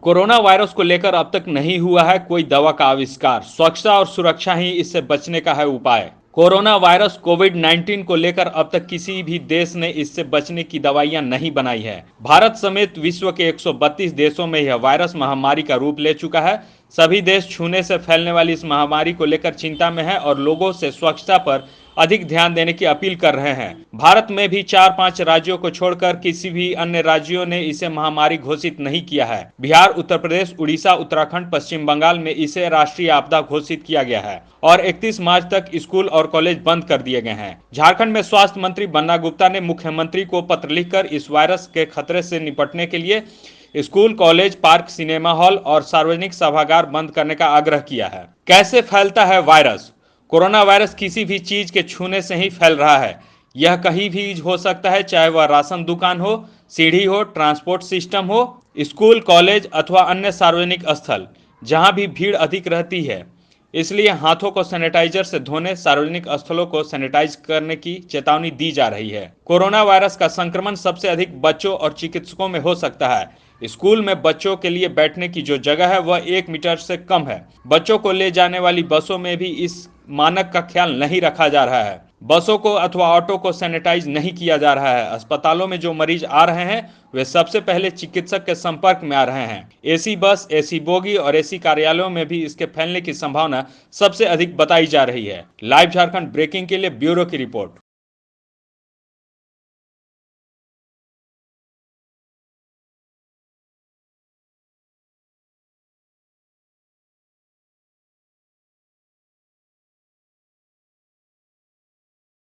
Corona virus को लेकर अब तक नहीं हुआ है कोई दवा का आविष्कार। स्वच्छता और सुरक्षा ही इससे बचने का है उपाय। कोरोना वायरस कोविड-19 को लेकर अब तक किसी भी देश ने इससे बचने की दवाइयां नहीं बनाई है। भारत समेत विश्व के 132 देशों में यह वायरस महामारी का रूप ले चुका है। सभी देश छूने से फैलने वाली इस महामारी को लेकर चिंता में है और लोगों से स्वच्छता पर अधिक ध्यान देने की अपील कर रहे हैं। भारत में भी 4-5 राज्यों को छोड़कर किसी भी अन्य राज्यों ने इसे महामारी घोषित नहीं किया है। बिहार, उत्तर प्रदेश, उड़ीसा, उत्तराखंड, पश्चिम बंगाल में इसे राष्ट्रीय आपदा घोषित किया गया है और 31 मार्च तक स्कूल और कॉलेज बंद कर दिए गए हैं। झारखंड में स्वास्थ्य मंत्री बन्ना गुप्ता ने मुख्यमंत्री को पत्र लिखकर इस वायरस के खतरे से निपटने के लिए school, college, park, cinema hall और सार्वजनिक सभागार बंद करने का आग्रह किया है। कैसे फैलता है वायरस? कोरोना वायरस किसी भी चीज के छूने से ही फैल रहा है। यह कहीं भी हो सकता है, चाहे वह राशन दुकान हो, सीढ़ी हो, ट्रांसपोर्ट सिस्टम हो, स्कूल, कॉलेज अथवा अन्य सार्वजनिक स्थल जहां भी भीड़ अधिक रहती है। इसलिए हाथों को सैनिटाइजर से धोने, सार्वजनिक स्थलों को सैनिटाइज करने की चेतावनी दी जा रही है। कोरोना वायरस का संक्रमण सबसे अधिक बच्चों और चिकित्सकों में हो सकता है। स्कूल में बच्चों के लिए बैठने की जो जगह है वह 1 मीटर से कम है। बच्चों को ले जाने वाली बसों में भी इस मानक का ख्याल नहीं रखा जा रहा है। बसों को अथवा ऑटो को सैनिटाइज नहीं किया जा रहा है। अस्पतालों में जो मरीज आ रहे हैं वे सबसे पहले चिकित्सक के संपर्क में आ रहे हैं। एसी बस, एसी बोगी और एसी कार्यालयों में भी इसके फैलने की संभावना सबसे अधिक बताई जा रही है। लाइव झारखंड ब्रेकिंग के लिए ब्यूरो की रिपोर्ट।